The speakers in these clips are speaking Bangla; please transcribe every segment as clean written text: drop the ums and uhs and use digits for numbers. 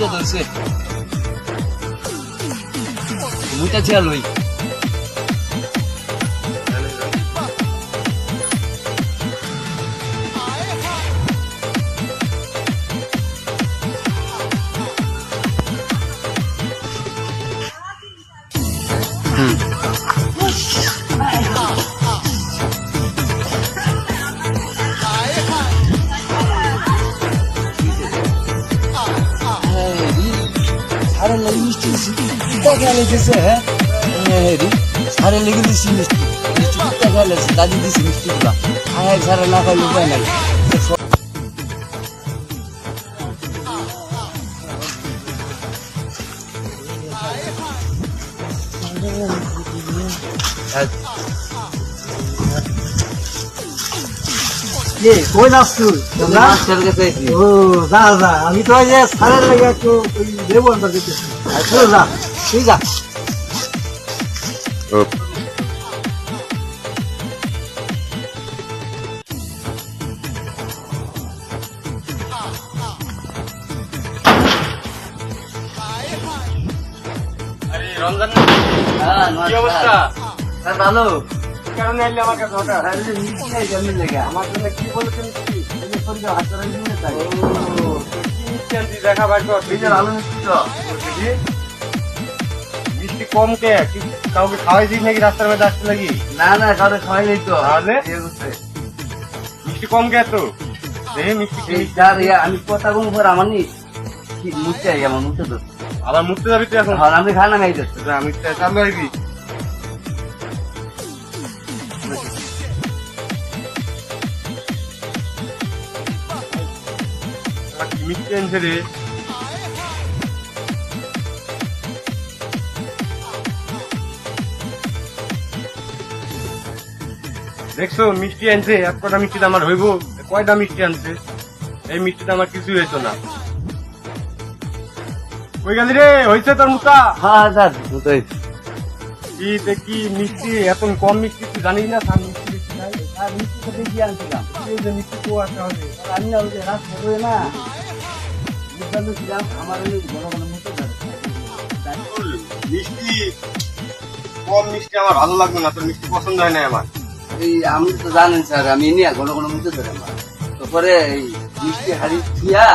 মুইটা ধরছে মুইটা চেয়ার লই সারে লেগে মিষ্টি টাকা লেগেছে হ্যাঁ রে সারে লেগে দিচ্ছি মিষ্টি মিষ্টি টাকা লেগেছে দাদি দিচ্ছি মিষ্টিগুলা হ্যাঁ সারে না খাইলে উপায় নাই কই যাচ্ছ ও যা যা আমি তো যে সারের লেগে একটু দেবো আনবার যেতেছি যা তুই যা রমজান হ্যাঁ কি অবস্থা? স্যার ভালো কারণে আইলে আমার কাছে হঠাৎ মিষ্টি খাই কেমন লেগে আমার জন্য কি বলেছেন কি হাত ধরে নিয়ে তাই কি মিষ্টি আনছি দেখা বাইর কর ভালো মিষ্টি তো দেখি। মিষ্টি কম কে কাউকে খাওয়াইছিস নাকি রাস্তার মধ্যে আসতে লাগি? না না কাউকে খাওয়াই নাই তো তাহলে? ঠিক আছে মিষ্টি কম কে তো দেখি মিষ্টি কি যার আমি কথা কম করে আমার নি মুখতে আমার মুখতে তো আবার মুখতে যাবি তুই এখন? আমি খানা খাই যাচ্ছি আমি চালু আইবি মিষ্টি আনছে রে দেখছো মিষ্টি আনছে এক কটা মিষ্টিটা আমার হইব কয়টা মিষ্টি আনছে এই মিষ্টিটা আমার কিছুই হইতো না কই গেলি রে হইছে তোর মুখা হ্যাঁ স্যার বুঝতে কি দেখি মিষ্টি এত কম মিষ্টি তুই জানিস না সার মিষ্টি বেশি নাই আর মিষ্টি তো বেশি আনছিলাম এই যে মিষ্টি তো আসা হবে আমি না ওই যে রাত হবে না বুঝতে ছিলাম আমার ওই ঘন ঘন মুখে ধরে মিষ্টি কম মিষ্টি আমার ভালো লাগবে না তোর মিষ্টি পছন্দ হয় না আমার এই আমি তো জানেন স্যার আমি নিয়ে ঘন ঘন মুখে ধরে আমার তারপরে এই মিষ্টি হাড়ি থিয়া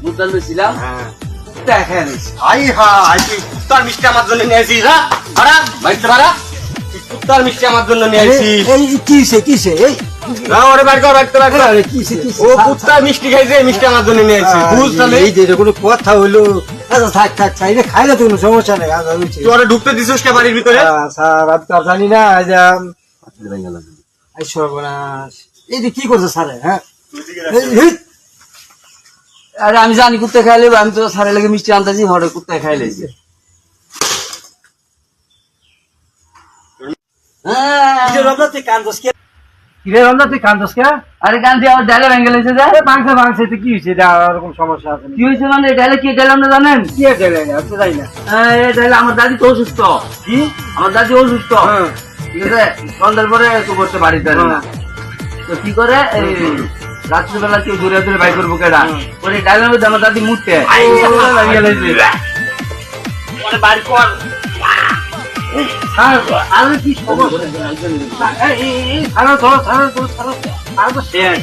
মুখটা লইছিলাম হ্যাঁ দেখা নিয়েছি আই হাই তুই কুত্তার মিষ্টি আমার জন্য নিয়ে আসিস হ্যাঁ ভাড়া বাড়িতে ভাড়া তুই কুত্তার মিষ্টি আমার জন্য নিয়ে আসিস এই কিসে এই না ওরে বাড়ি কর বাড়িতে বাড়ি কর কিসে ও কুত্তার মিষ্টি খাইছে মিষ্টি আমার জন্য নিয়ে আসিস বুঝ তাহলে এই যে কোনো কথা হইলো আচ্ছা থাক থাক থাক এটা খাইলে তো কোনো সমস্যা নেই আচ্ছা বুঝছি তুই ওরে ঢুকতে দিছিস কে বাড়ির ভিতরে স্যার আমি তো আর জানি না এই যে এই সর্বনাশ এই যে কি করছে স্যার হ্যাঁ এই আরে আমি জানি কুত্তে খাইলে আমি তো সারে লেগে মিষ্টি আনতেছি হরে কুত্তে খাইলেছি রমজান কান্দস কে কিরে রমজান তুই কান্দস কে আরে গান্ধী আমার ডালে ভেঙে লেছে যে মাংসে মাংসে তো কি হয়েছে এটা ওরকম সমস্যা আছে কি হয়েছে মানে ডালে কি ডালে আমরা জানেন কি গেলে আমি যাই না এই ডালে আমার দাদি তো অসুস্থ কি আমার দাদি অসুস্থ ঠিক আছে সন্ধ্যার পরে একটু করতে বাড়িতে পারে না তো কি করে এই রাত্রিবেলা কেউ দূরে দূরে বাই করবো কেডা ওরে ডালের মধ্যে আমার দাদি মুখতে লাগিয়ে লেছে বাড়ি কর আরে কি সমস্যা ছাড়ো তো শেষ